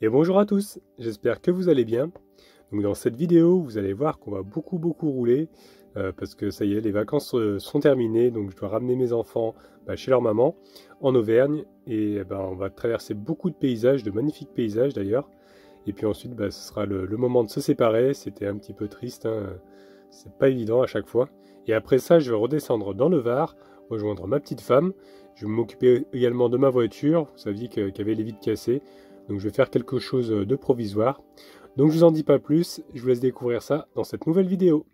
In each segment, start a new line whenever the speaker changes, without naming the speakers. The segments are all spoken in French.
Et bonjour à tous, j'espère que vous allez bien. Donc dans cette vidéo, vous allez voir qu'on va beaucoup rouler parce que ça y est, les vacances sont terminées, donc je dois ramener mes enfants chez leur maman en Auvergne et on va traverser beaucoup de paysages, de magnifiques paysages d'ailleurs. Et puis ensuite, ce sera le moment de se séparer. C'était un petit peu triste, hein. C'est pas évident à chaque fois. Et après ça, je vais redescendre dans le Var, rejoindre ma petite femme. Je vais m'occuper également de ma voiture. Vous saviez qu'il y avait les vitres cassées. Donc je vais faire quelque chose de provisoire. Donc je vous en dis pas plus, je vous laisse découvrir ça dans cette nouvelle vidéo.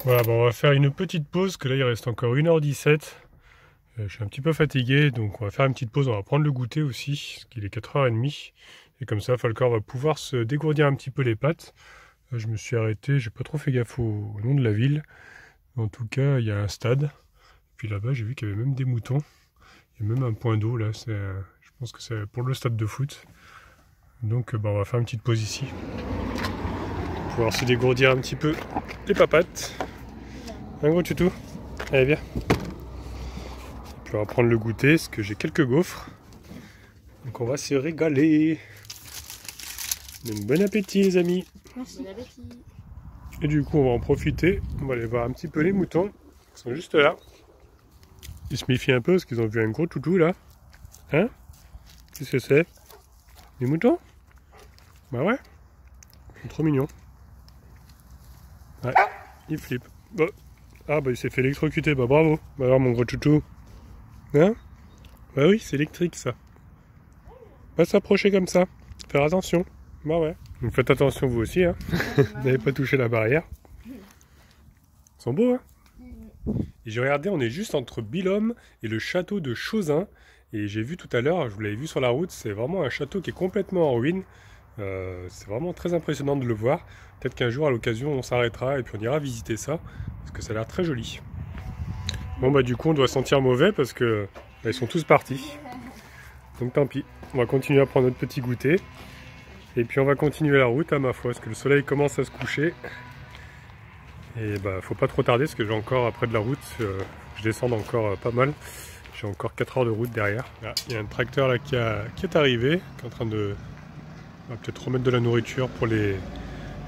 Voilà, on va faire une petite pause, que là il reste encore 1h17. Je suis un petit peu fatigué, donc on va faire une petite pause, on va prendre le goûter aussi, parce qu'il est 4h30. Et comme ça, Falcor va pouvoir se dégourdir un petit peu les pattes. Là, je me suis arrêté, j'ai pas trop fait gaffe au nom de la ville. En tout cas, il y a un stade. Et puis là-bas, j'ai vu qu'il y avait même des moutons. Il y a même un point d'eau, là, je pense que c'est pour le stade de foot. Donc on va faire une petite pause ici. Pour pouvoir se dégourdir un petit peu les papates. Un gros tutou. Allez, viens. Et puis on va prendre le goûter, parce que j'ai quelques gaufres. Donc on va se régaler. Donc bon appétit les amis.
Merci. Bon appétit.
Et du coup on va en profiter. On va aller voir un petit peu les moutons. Ils sont juste là. Ils se méfient un peu parce qu'ils ont vu un gros toutou là. Hein? Qu'est-ce que c'est? Des moutons? Bah ouais. Ils sont trop mignons. Ouais, il flippe. Bah. Ah il s'est fait électrocuter, bravo. Bah alors mon gros toutou. Hein? Bah oui, c'est électrique ça. Pas s'approcher comme ça. Faire attention. Bah ouais. Donc faites attention vous aussi, hein. Vous n'avez pas touché la barrière. Ils sont beaux, hein. Et j'ai regardé, on est juste entre Billom et le château de Chauzin. Et j'ai vu tout à l'heure, je vous l'avais vu sur la route, c'est vraiment un château qui est complètement en ruine. C'est vraiment très impressionnant de le voir. Peut-être qu'un jour à l'occasion on s'arrêtera et puis on ira visiter ça. Parce que ça a l'air très joli. Bon du coup on doit sentir mauvais parce que ils sont tous partis. Donc tant pis. On va continuer à prendre notre petit goûter. Et puis on va continuer la route à ma foi. Parce que le soleil commence à se coucher. Et faut pas trop tarder parce que j'ai encore après de la route. Je descends encore pas mal. J'ai encore 4 heures de route derrière. Là, il y a un tracteur là qui est arrivé. Qui est en train de... On va peut-être remettre de la nourriture pour les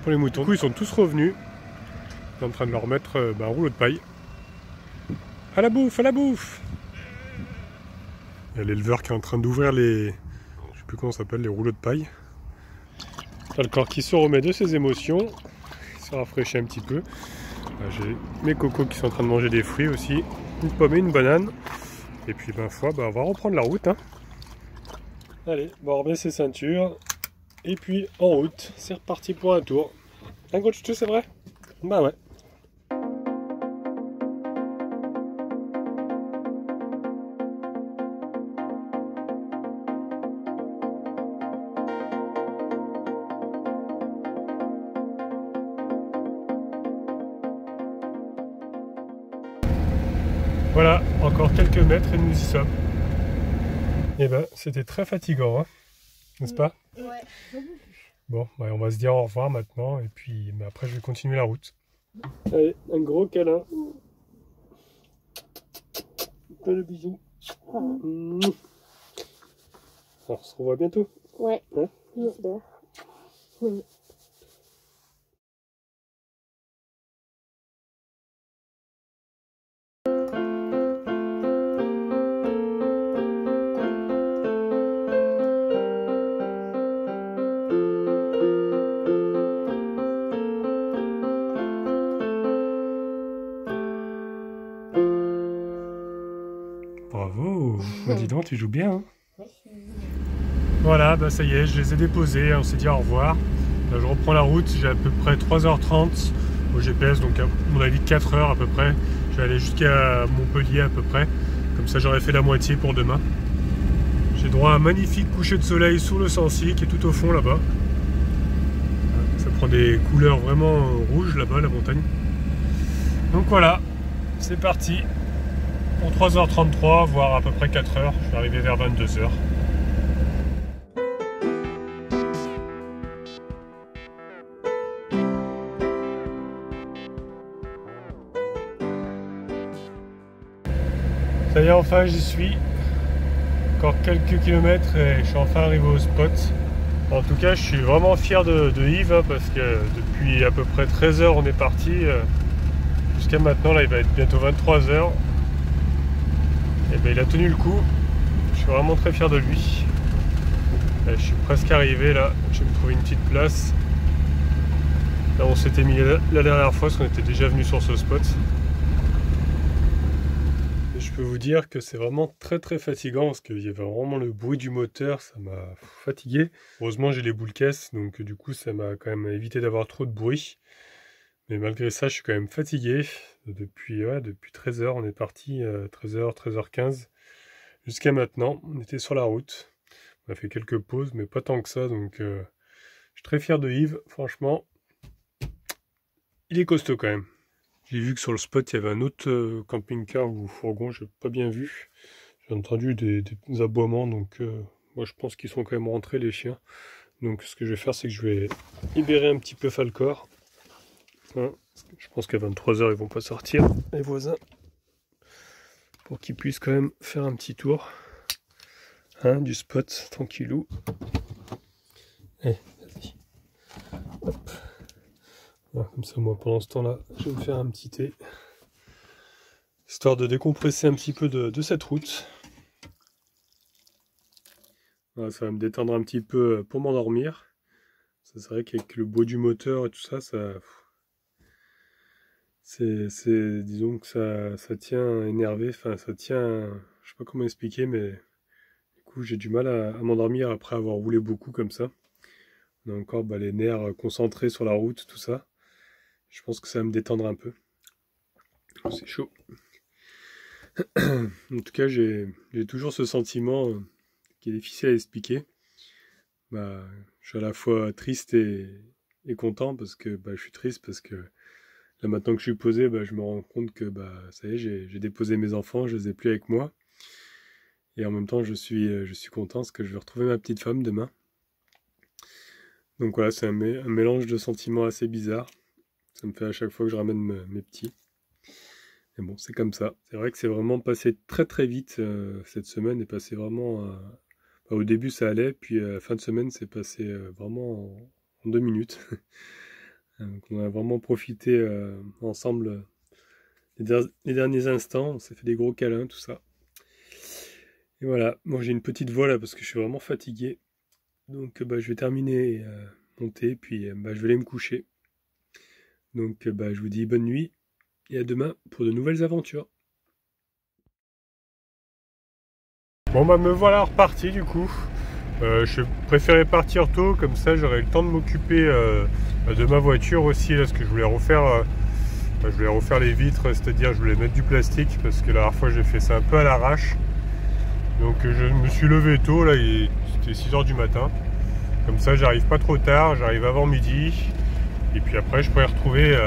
moutons. Du coup ils sont tous revenus. On est en train de leur mettre un rouleau de paille. À la bouffe, à la bouffe! Il y a l'éleveur qui est en train d'ouvrir les... Je sais plus comment ça s'appelle, les rouleaux de paille. Là, le corps qui se remet de ses émotions. Il se rafraîchit un petit peu. J'ai mes cocos qui sont en train de manger des fruits aussi. Une pomme et une banane. Et puis on va reprendre la route. Hein. Allez, on remet ses ceintures. Et puis en route, c'est reparti pour un tour. Un gros tutu, c'est vrai? Bah ouais. Voilà, encore quelques mètres et nous y sommes. Et c'était très fatigant, hein, n'est-ce pas?
Ouais.
Bon, bah, on va se dire au revoir maintenant et puis après je vais continuer la route. Allez, un gros câlin. Plein de bisous. On se revoit bientôt.
Ouais.
Hein?
J'espère.
Bravo. Bah, dis donc, tu joues bien. Hein. Voilà, bah ça y est, je les ai déposés, on s'est dit au revoir. Là, je reprends la route, j'ai à peu près 3h30 au GPS, donc à mon avis 4 heures à peu près. Je vais aller jusqu'à Montpellier à peu près, comme ça j'aurai fait la moitié pour demain. J'ai droit à un magnifique coucher de soleil sur le Sancy qui est tout au fond là-bas. Ça prend des couleurs vraiment rouges là-bas, la montagne. Donc voilà, c'est parti pour 3h33, voire à peu près 4 heures. Je vais arriver vers 22h. Ça y est, enfin j'y suis. Encore quelques kilomètres et je suis enfin arrivé au spot. En tout cas, je suis vraiment fier de Yves hein, parce que depuis à peu près 13 heures on est parti. Jusqu'à maintenant, là il va être bientôt 23 h. Et ben, il a tenu le coup. Je suis vraiment très fier de lui. Et je suis presque arrivé là. Je vais me trouver une petite place. Là on s'était mis la dernière fois parce qu'on était déjà venu sur ce spot. Je peux vous dire que c'est vraiment très fatigant parce qu'il y avait vraiment le bruit du moteur, ça m'a fatigué. Heureusement j'ai les boules caisses, donc du coup ça m'a quand même évité d'avoir trop de bruit. Mais malgré ça je suis quand même fatigué. Depuis 13 heures, on est parti 13h, 13h15 jusqu'à maintenant. On était sur la route, on a fait quelques pauses mais pas tant que ça, donc je suis très fier de Yves, franchement. Il est costaud quand même. J'ai vu que sur le spot, il y avait un autre camping-car ou fourgon, j'ai pas bien vu. J'ai entendu des aboiements, donc moi je pense qu'ils sont quand même rentrés les chiens. Donc ce que je vais faire, c'est que je vais libérer un petit peu Falcor. Hein, je pense qu'à 23 h ils vont pas sortir, les voisins. Pour qu'ils puissent quand même faire un petit tour hein, du spot, tranquillou. Allez, vas-y. Hop. Voilà, comme ça, moi, pendant ce temps-là, je vais me faire un petit thé. Histoire de décompresser un petit peu de cette route. Voilà, ça va me détendre un petit peu pour m'endormir. C'est vrai qu'avec le bruit du moteur et tout ça, disons que ça tient énervé. Enfin, ça tient... Je sais pas comment expliquer, mais du coup, j'ai du mal à m'endormir après avoir roulé beaucoup comme ça. On a encore les nerfs concentrés sur la route, tout ça. Je pense que ça va me détendre un peu. C'est chaud. En tout cas, j'ai toujours ce sentiment qui est difficile à expliquer. Je suis à la fois triste et content parce que je suis triste parce que là maintenant que je suis posé, je me rends compte que ça y est, j'ai déposé mes enfants, je les ai plus avec moi. Et en même temps, je suis content parce que je vais retrouver ma petite femme demain. Donc voilà, c'est un mélange de sentiments assez bizarre. Ça me fait à chaque fois que je ramène mes petits. Mais bon, c'est comme ça. C'est vrai que c'est vraiment passé très vite. Cette semaine est passée vraiment... au début, ça allait. Puis à la fin de semaine, c'est passé vraiment en 2 minutes. Donc on a vraiment profité ensemble les derniers instants. On s'est fait des gros câlins, tout ça. Et voilà. Moi, j'ai une petite voix là parce que je suis vraiment fatigué. Donc je vais terminer mon thé. Puis je vais aller me coucher. Donc je vous dis bonne nuit et à demain pour de nouvelles aventures. Bon me voilà reparti du coup. Je préférais partir tôt, comme ça j'aurais le temps de m'occuper de ma voiture aussi, là, parce que je voulais refaire les vitres, c'est-à-dire je voulais mettre du plastique, parce que la dernière fois j'ai fait ça un peu à l'arrache. Donc je me suis levé tôt, là c'était 6 h du matin. Comme ça j'arrive pas trop tard, j'arrive avant midi. Et puis après, je pourrais retrouver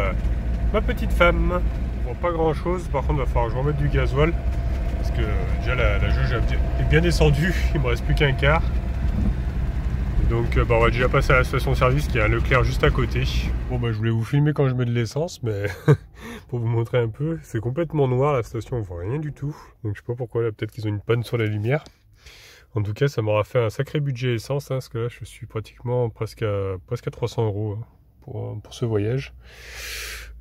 ma petite femme. Bon, pas grand chose, par contre, il va falloir que je remette du gasoil. Parce que déjà, la jauge est bien descendue. Il me reste plus qu'un quart. Donc on va déjà passer à la station-service qui est à Leclerc juste à côté. Bon je voulais vous filmer quand je mets de l'essence, mais pour vous montrer un peu, c'est complètement noir la station, on voit rien du tout. Donc je sais pas pourquoi, là peut-être qu'ils ont une panne sur la lumière. En tout cas ça m'aura fait un sacré budget essence, hein, parce que là je suis pratiquement presque à 300 € pour ce voyage.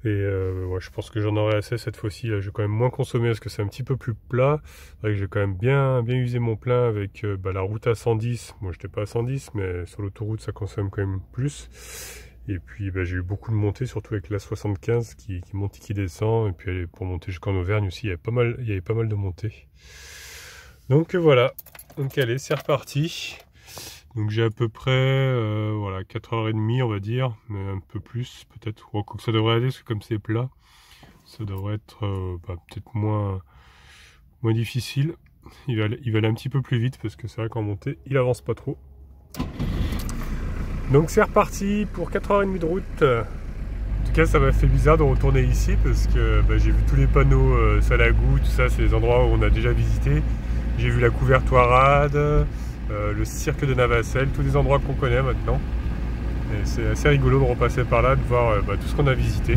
Et ouais, je pense que j'en aurai assez cette fois-ci. Je vais quand même moins consommer parce que c'est un petit peu plus plat. C'est vrai que j'ai quand même bien usé mon plein avec la route à 110. Moi, j'étais pas à 110, mais sur l'autoroute, ça consomme quand même plus. Et puis, j'ai eu beaucoup de montées, surtout avec la 75 qui monte et qui descend. Et puis, pour monter jusqu'en Auvergne aussi, il y avait pas mal de montées. Donc voilà. Donc allez, c'est reparti. Donc j'ai à peu près voilà, 4h30 on va dire, mais un peu plus peut-être. Ça devrait aller parce que comme c'est plat, ça devrait être peut-être moins difficile. Il va aller un petit peu plus vite parce que c'est vrai qu'en montée, il avance pas trop. Donc c'est reparti pour 4h30 de route. En tout cas ça m'a fait bizarre de retourner ici parce que j'ai vu tous les panneaux Salagou, tout ça, c'est les endroits où on a déjà visité. J'ai vu la Couvertoirade, le cirque de Navacelles, tous les endroits qu'on connaît maintenant. Et c'est assez rigolo de repasser par là, de voir tout ce qu'on a visité.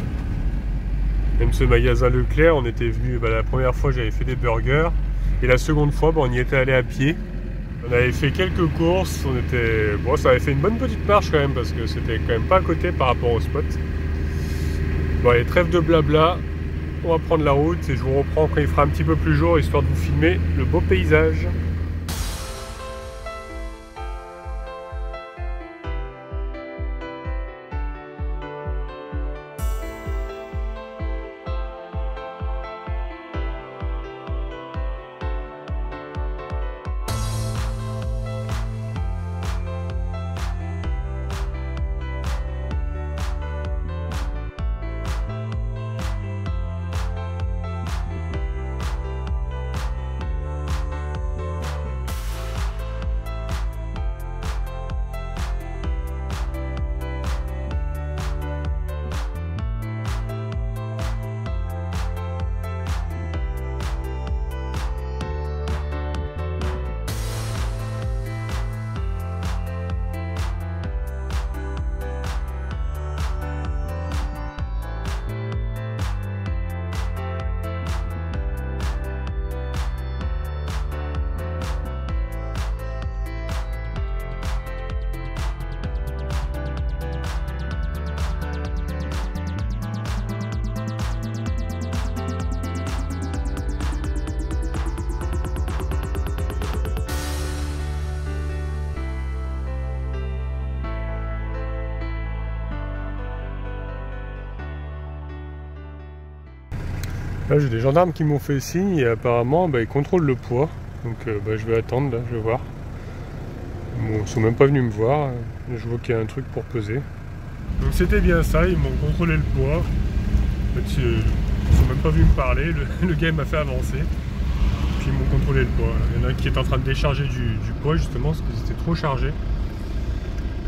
Même ce magasin Leclerc, on était venu, la première fois j'avais fait des burgers, et la seconde fois on y était allé à pied. On avait fait quelques courses, ça avait fait une bonne petite marche quand même, parce que c'était quand même pas à côté par rapport au spot. Bon allez, trêve de blabla, on va prendre la route et je vous reprends quand il fera un petit peu plus jour, histoire de vous filmer le beau paysage. Là j'ai des gendarmes qui m'ont fait signe et apparemment ils contrôlent le poids. Donc je vais attendre, là, je vais voir. Bon, ils sont même pas venus me voir. Je vois qu'il y a un truc pour peser. Donc c'était bien ça, ils m'ont contrôlé le poids. En fait, ils sont même pas venus me parler. Le gars m'a fait avancer. Puis ils m'ont contrôlé le poids. Il y en a un qui est en train de décharger du poids justement parce qu'ils étaient trop chargés.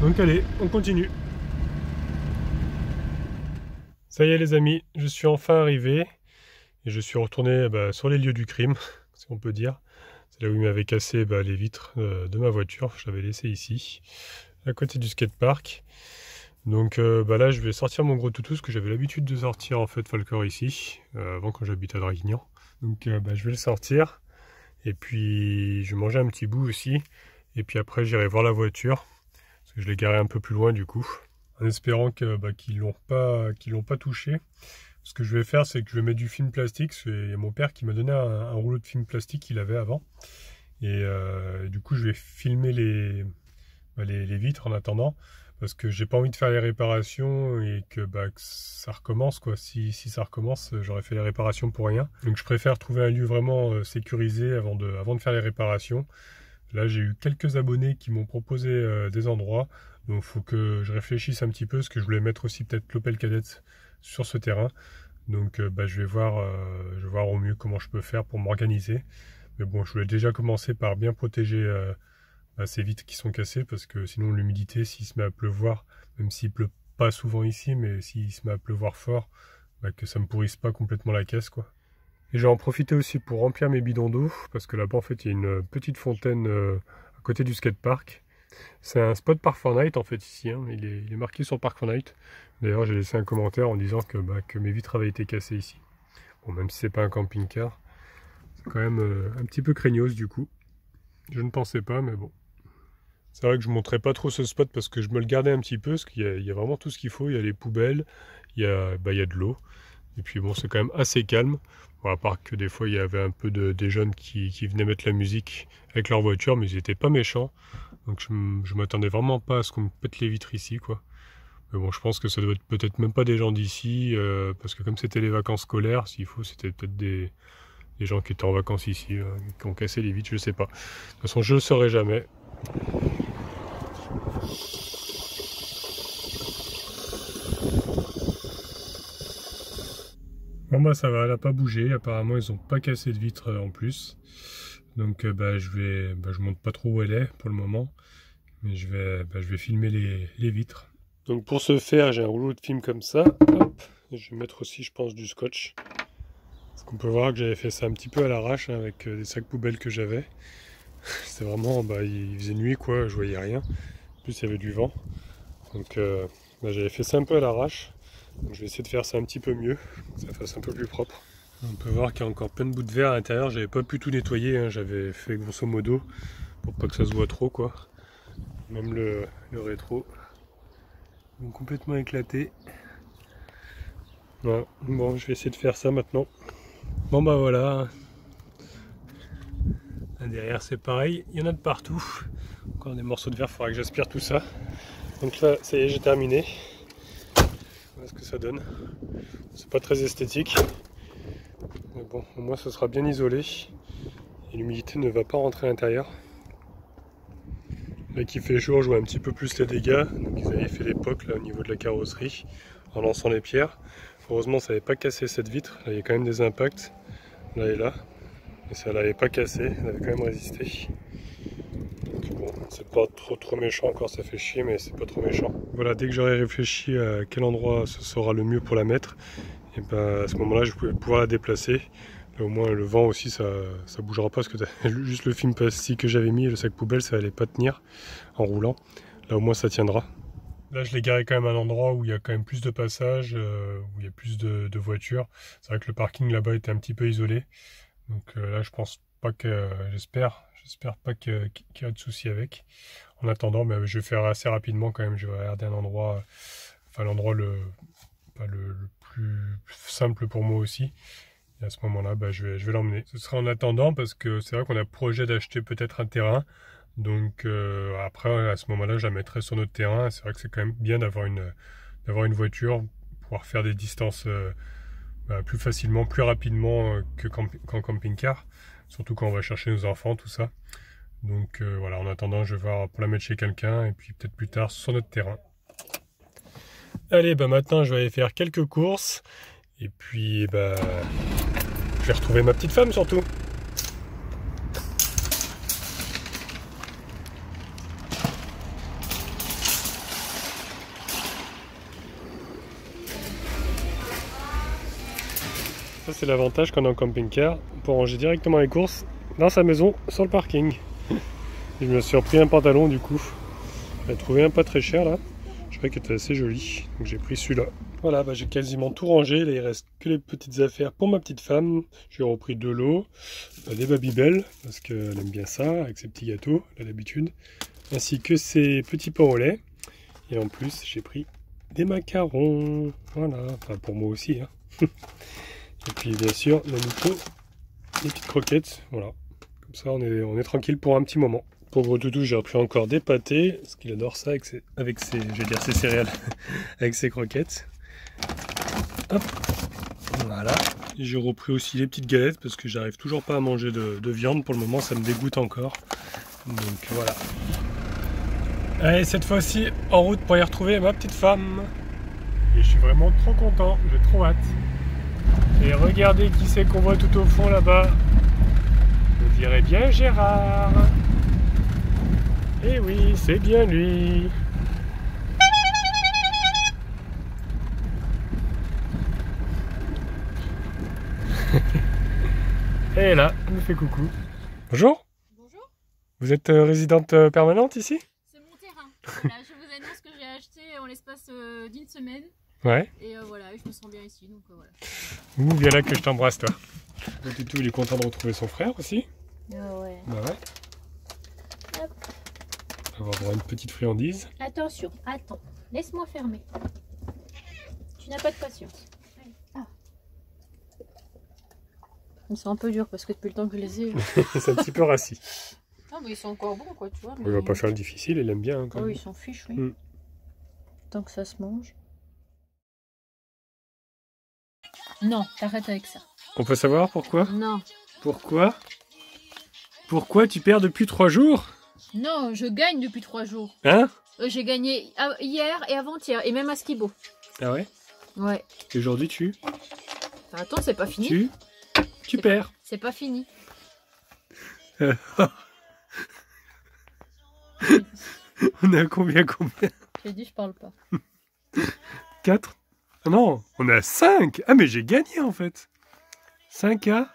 Donc allez, on continue. Ça y est les amis, je suis enfin arrivé. Et je suis retourné sur les lieux du crime, si on peut dire. C'est là où il m'avait cassé les vitres de ma voiture. Je l'avais laissé ici, à côté du skatepark. Donc là, je vais sortir mon gros toutou, parce que j'avais l'habitude de sortir en fait Falcor ici, avant quand j'habitais à Draguignan. Donc je vais le sortir. Et puis je vais manger un petit bout aussi. Et puis après, j'irai voir la voiture, parce que je l'ai garée un peu plus loin du coup. En espérant qu'ils l'ont pas touché. Ce que je vais faire, c'est que je vais mettre du film plastique. C'est mon père qui m'a donné un rouleau de film plastique qu'il avait avant. Et du coup, je vais filmer les vitres en attendant. Parce que j'ai pas envie de faire les réparations et que ça recommence, quoi. Si ça recommence, j'aurais fait les réparations pour rien. Donc je préfère trouver un lieu vraiment sécurisé avant de faire les réparations. Là, j'ai eu quelques abonnés qui m'ont proposé des endroits. Donc il faut que je réfléchisse un petit peu, parce que je voulais mettre aussi peut-être l'Opel Kadett sur ce terrain. Donc je vais voir au mieux comment je peux faire pour m'organiser. Mais bon, je voulais déjà commencer par bien protéger ces vitres qui sont cassées, parce que sinon l'humidité, s'il se met à pleuvoir, même s'il pleut pas souvent ici, mais s'il se met à pleuvoir fort, que ça me pourrisse pas complètement la caisse, quoi. Et j'ai en profité aussi pour remplir mes bidons d'eau, parce que là-bas en fait il y a une petite fontaine à côté du skatepark. C'est un spot Park Fortnite en fait ici, hein. Il est marqué sur Park Fortnite. D'ailleurs j'ai laissé un commentaire en disant que mes vitres avaient été cassées ici. Bon, même si c'est pas un camping-car, c'est quand même un petit peu craignos du coup. Je ne pensais pas, mais bon. C'est vrai que je ne montrais pas trop ce spot parce que je me le gardais un petit peu, parce qu'il y a vraiment tout ce qu'il faut. Il y a les poubelles, il y a de l'eau. Et puis bon, c'est quand même assez calme. Bon, à part que des fois, il y avait un peu des jeunes qui venaient mettre la musique avec leur voiture, mais ils n'étaient pas méchants. Donc je m'attendais vraiment pas à ce qu'on me pète les vitres ici, quoi. Mais bon, je pense que ça doit être peut-être même pas des gens d'ici, parce que comme c'était les vacances scolaires, s'il faut, c'était peut-être des gens qui étaient en vacances ici, qui ont cassé les vitres, je sais pas. De toute façon, je le saurai jamais. Bon bah ça va, elle n'a pas bougé, apparemment ils n'ont pas cassé de vitre en plus. Donc je montre pas trop où elle est pour le moment, mais je vais filmer les vitres. Donc pour ce faire, j'ai un rouleau de film comme ça, hop, je vais mettre aussi je pense du scotch. Parce qu'on peut voir que j'avais fait ça un petit peu à l'arrache, hein, avec des sacs poubelles que j'avais. C'était vraiment, il faisait nuit quoi, je voyais rien. En plus il y avait du vent. Donc j'avais fait ça un peu à l'arrache. Donc je vais essayer de faire ça un petit peu mieux, que ça fasse un peu plus propre. On peut voir qu'il y a encore plein de bouts de verre à l'intérieur, j'avais pas pu tout nettoyer, hein. J'avais fait grosso modo pour pas que ça se voit trop quoi. Même le rétro, donc complètement éclaté. Voilà. Bon, je vais essayer de faire ça maintenant. Bon bah voilà. Derrière c'est pareil, il y en a de partout. Encore des morceaux de verre, il faudra que j'aspire tout ça. Donc là, ça y est, j'ai terminé. Voilà ce que ça donne. C'est pas très esthétique. Mais bon, au moins ce sera bien isolé. Et l'humidité ne va pas rentrer à l'intérieur. Là qu'il fait chaud, je vois un petit peu plus les dégâts. Donc ils avaient fait l'époque là au niveau de la carrosserie en lançant les pierres. Heureusement ça n'avait pas cassé cette vitre. Là il y a quand même des impacts. Là et là. Et ça l'avait pas cassé, elle avait quand même résisté. Donc bon, c'est pas trop méchant encore, ça fait chier, mais c'est pas trop méchant. Voilà, dès que j'aurai réfléchi à quel endroit ce sera le mieux pour la mettre, et ben à ce moment-là, je vais pouvoir la déplacer. Là, au moins, le vent aussi, ça bougera pas, parce que juste le film plastique que j'avais mis, le sac poubelle, ça allait pas tenir en roulant. Là, au moins, ça tiendra. Là, je l'ai garé quand même à un endroit où il y a quand même plus de passages, où il y a plus de voitures. C'est vrai que le parking là-bas était un petit peu isolé. Donc là, je pense pas que, j'espère pas qu'il y a de soucis avec. En attendant, je vais faire assez rapidement quand même. Je vais regarder un endroit, enfin l'endroit le plus simple pour moi aussi. Et à ce moment-là, je vais l'emmener. Ce sera en attendant parce que c'est vrai qu'on a projet d'acheter peut-être un terrain. Donc après, à ce moment-là, je la mettrai sur notre terrain. C'est vrai que c'est quand même bien d'avoir une voiture, pouvoir faire des distances plus facilement, plus rapidement qu'en camping-car, surtout quand on va chercher nos enfants, tout ça. Donc voilà, en attendant, je vais voir pour la mettre chez quelqu'un et puis peut-être plus tard sur notre terrain. Allez, maintenant je vais aller faire quelques courses et puis je vais retrouver ma petite femme surtout. Ça c'est l'avantage quand on est en camping-car, pour ranger directement les courses dans sa maison sur le parking. Et je me suis repris un pantalon du coup. J'ai trouvé un pas très cher là. Je trouvais qu'il était assez joli, donc j'ai pris celui-là. Voilà, j'ai quasiment tout rangé. Là il reste que les petites affaires pour ma petite femme. J'ai repris de l'eau, des Babybel parce qu'elle aime bien ça avec ses petits gâteaux, elle a l'habitude, ainsi que ses petits pains au lait. Et en plus j'ai pris des macarons. Voilà, enfin pour moi aussi. Hein. Et puis bien sûr, Nanito, des petites croquettes, voilà. Comme ça on est tranquille pour un petit moment. Pour gros toutou, j'ai repris encore des pâtés, parce qu'il adore ça avec ses je vais dire ses céréales, avec ses croquettes. Hop, voilà. J'ai repris aussi les petites galettes, parce que j'arrive toujours pas à manger de viande, pour le moment ça me dégoûte encore. Donc voilà. Allez, cette fois-ci, en route pour y retrouver ma petite femme. Et je suis vraiment trop content, j'ai trop hâte. Et regardez qui c'est qu'on voit tout au fond là-bas. On dirait bien Gérard. Eh oui, c'est bien lui. Et là, elle nous fait coucou. Bonjour.
Bonjour.
Vous êtes résidente permanente ici?
C'est Voilà, je vous annonce que j'ai acheté en l'espace d'une semaine.
Ouais.
Et voilà, je me sens bien ici, donc voilà.
Ouh, viens là que je t'embrasse, toi. Le toutou, il est content de retrouver son frère aussi.
Ah ouais.
Bah ouais.
Hop.
Avoir droit à une petite friandise.
Attention, attends, laisse-moi fermer. Tu n'as pas de patience. Ah. Ils sont un peu durs parce que depuis le temps que je les ai.
C'est un petit peu rassis.
Non, mais ils sont encore bons, quoi, tu vois. Mais...
On va pas faire le difficile, il aime bien. Hein, quand
Oh,
même.
ils s'en fichent, oui.
Mm.
Tant que ça se mange. Non, t'arrêtes avec ça.
On peut savoir pourquoi?
Non.
Pourquoi? Pourquoi tu perds depuis 3 jours?
Non, je gagne depuis 3 jours.
Hein?
J'ai gagné hier et avant-hier, et même à Skibo.
Ah ouais?
Ouais.
Et aujourd'hui tu?
Attends, c'est pas fini.
Tu perds.
C'est pas fini.
On est à combien?
J'ai dit, je parle pas.
4? Ah non, on est à 5. Ah mais j'ai gagné en fait. 5 à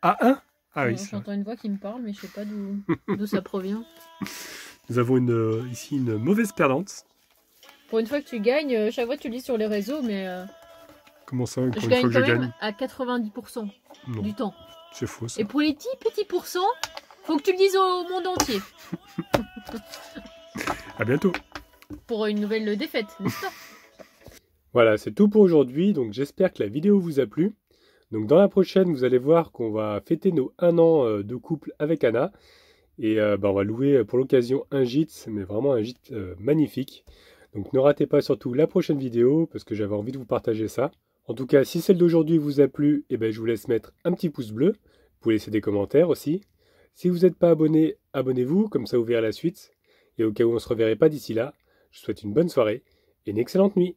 1. Ah oui,
J'entends une voix qui me parle, mais je sais pas d'où ça provient.
Nous avons ici une mauvaise perdante.
Pour une fois que tu gagnes, chaque fois tu le dis sur les réseaux, mais
Comment ça, pour
je
une
gagne
fois que
quand
je
même
gagne?
à 90%
Non,
du temps.
c'est faux ça.
Et pour les petits pourcents, faut que tu le dises au monde entier.
À bientôt.
Pour une nouvelle défaite, n'est-ce pas?
Voilà, c'est tout pour aujourd'hui. Donc j'espère que la vidéo vous a plu. Donc dans la prochaine, vous allez voir qu'on va fêter nos 1 an de couple avec Anna. Et on va louer pour l'occasion un gîte, mais vraiment un gîte magnifique. Donc ne ratez pas surtout la prochaine vidéo, parce que j'avais envie de vous partager ça. En tout cas, si celle d'aujourd'hui vous a plu, je vous laisse mettre un petit pouce bleu. Vous pouvez laisser des commentaires aussi. Si vous n'êtes pas abonné, abonnez-vous, comme ça vous verrez la suite. Et au cas où on ne se reverrait pas d'ici là, je vous souhaite une bonne soirée et une excellente nuit.